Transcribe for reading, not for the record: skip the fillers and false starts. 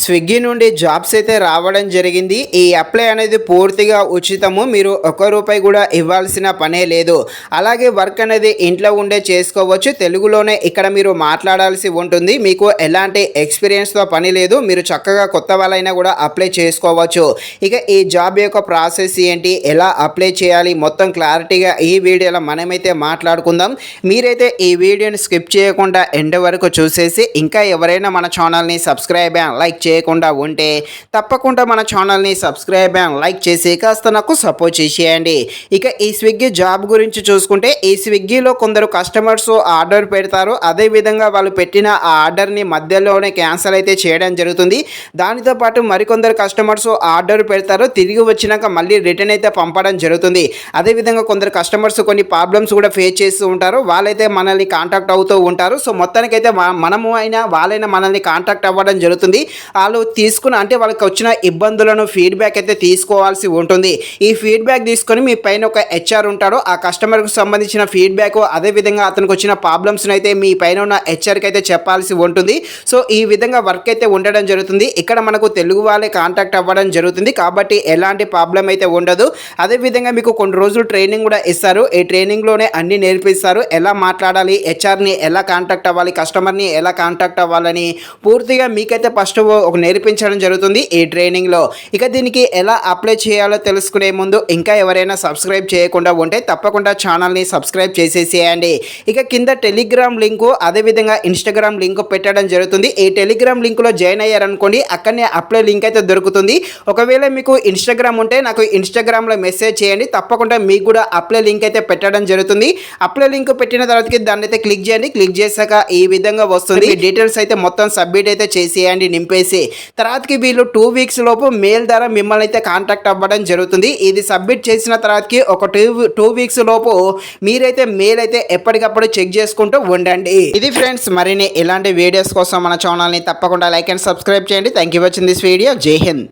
Swiggy నుండి jobs అయితే రావడం జరిగింది. ఈ అప్లై అనేది పూర్తిగా ఉచితము. మీరు ఒక్క రూపాయి కూడా ఇవ్వాల్సిన పనే లేదు. అలాగే వర్క్ అనేది ఇంట్లో ఉండే చేసుకోవచ్చు. తెలుగులోనే ఇక్కడ మీరు మాట్లాడాల్సి ఉంటుంది. మీకు ఎలాంటి ఎక్స్పీరియన్స్తో పని లేదు. మీరు చక్కగా కొత్త వాళ్ళైనా కూడా అప్లై చేసుకోవచ్చు. ఇక ఈ జాబ్ యొక్క ప్రాసెస్ ఏంటి, ఎలా అప్లై చేయాలి, మొత్తం క్లారిటీగా ఈ వీడియోలో మనమైతే మాట్లాడుకుందాం. మీరైతే ఈ వీడియోని స్కిప్ చేయకుండా ఎండ్ వరకు చూసేసి ఇంకా ఎవరైనా మన ఛానల్ని సబ్స్క్రైబ్ అండ్ లైక్ చేయకుండా ఉంటే తప్పకుండా మన ఛానల్ని సబ్స్క్రైబ్ అండ్ లైక్ చేసి కాస్త నాకు సపోర్ట్ చేసేయండి. ఇక ఈ స్విగ్గీ జాబ్ గురించి చూసుకుంటే ఈ స్విగ్గీలో కొందరు కస్టమర్స్ ఆర్డర్ పెడతారు. అదేవిధంగా వాళ్ళు పెట్టిన ఆ ఆర్డర్ని మధ్యలోనే క్యాన్సిల్ అయితే చేయడం జరుగుతుంది. దానితో పాటు మరికొందరు కస్టమర్స్ ఆర్డర్ పెడతారు, తిరిగి వచ్చినాక మళ్ళీ రిటర్న్ అయితే పంపడం జరుగుతుంది. అదేవిధంగా కొందరు కస్టమర్స్ కొన్ని ప్రాబ్లమ్స్ కూడా ఫేస్ చేస్తూ ఉంటారు. వాళ్ళైతే మనల్ని కాంటాక్ట్ అవుతూ ఉంటారు. సో మొత్తానికైతే మనము అయినా వాళ్ళైనా మనల్ని కాంటాక్ట్ అవ్వడం జరుగుతుంది. వాళ్ళు తీసుకున్న అంటే వాళ్ళకి వచ్చిన ఇబ్బందులను ఫీడ్బ్యాక్ అయితే తీసుకోవాల్సి ఉంటుంది. ఈ ఫీడ్బ్యాక్ తీసుకొని మీ పైన ఒక హెచ్ఆర్ ఉంటాడు. ఆ కస్టమర్కి సంబంధించిన ఫీడ్బ్యాక్, అదేవిధంగా అతనికి వచ్చిన ప్రాబ్లమ్స్ని అయితే మీ పైన ఉన్న హెచ్ఆర్కి అయితే చెప్పాల్సి ఉంటుంది. సో ఈ విధంగా వర్క్ అయితే ఉండడం జరుగుతుంది. ఇక్కడ మనకు తెలుగు వాళ్ళే కాంటాక్ట్ అవ్వడం జరుగుతుంది కాబట్టి ఎలాంటి ప్రాబ్లం అయితే ఉండదు. అదేవిధంగా మీకు కొన్ని రోజులు ట్రైనింగ్ కూడా ఇస్తారు. ఈ ట్రైనింగ్లోనే అన్ని నేర్పిస్తారు. ఎలా మాట్లాడాలి, హెచ్ఆర్ని ఎలా కాంటాక్ట్ అవ్వాలి, కస్టమర్ని ఎలా కాంటాక్ట్ అవ్వాలని పూర్తిగా మీకైతే ఫస్ట్ ఒక నేర్పించడం జరుగుతుంది ఈ ట్రైనింగ్లో. ఇక దీనికి ఎలా అప్లై చేయాలో తెలుసుకునే ముందు ఇంకా ఎవరైనా సబ్స్క్రైబ్ చేయకుండా ఉంటే తప్పకుండా ఛానల్ని సబ్స్క్రైబ్ చేసేసేయండి. ఇక కింద టెలిగ్రామ్ లింకు, అదేవిధంగా ఇన్స్టాగ్రామ్ లింక్ పెట్టడం జరుగుతుంది. ఈ టెలిగ్రామ్ లింకులో జాయిన్ అయ్యారనుకోండి, అక్కడనే అప్లై లింక్ అయితే దొరుకుతుంది. ఒకవేళ మీకు ఇన్స్టాగ్రామ్ ఉంటే నాకు ఇన్స్టాగ్రామ్లో మెసేజ్ చేయండి, తప్పకుండా మీకు కూడా అప్లై లింక్ అయితే పెట్టడం జరుగుతుంది. అప్లై లింక్ పెట్టిన తర్వాతకి దాన్ని అయితే క్లిక్ చేయండి. క్లిక్ చేశాక ఈ విధంగా వస్తుంది. డీటెయిల్స్ అయితే మొత్తం సబ్మిట్ అయితే చేసేయండి నింపేసి. తర్వాతకి వీళ్ళు 2 వీక్స్ లోపు మెయిల్ ద్వారా మిమ్మల్ని అయితే కాంటాక్ట్ అవ్వడం జరుగుతుంది. ఇది సబ్మిట్ చేసిన తర్వాతకి ఒక 2 వీక్స్ లోపు మీరైతే మెయిల్ అయితే ఎప్పటికప్పుడు చెక్ చేసుకుంటూ ఉండండి. ఇది ఫ్రెండ్స్, మరిన్ని ఇలాంటి వీడియోస్ కోసం మన ఛానల్ని తప్పకుండా లైక్ అండ్ సబ్స్క్రైబ్ చేయండి. Thank you for watching this video. జై హింద్.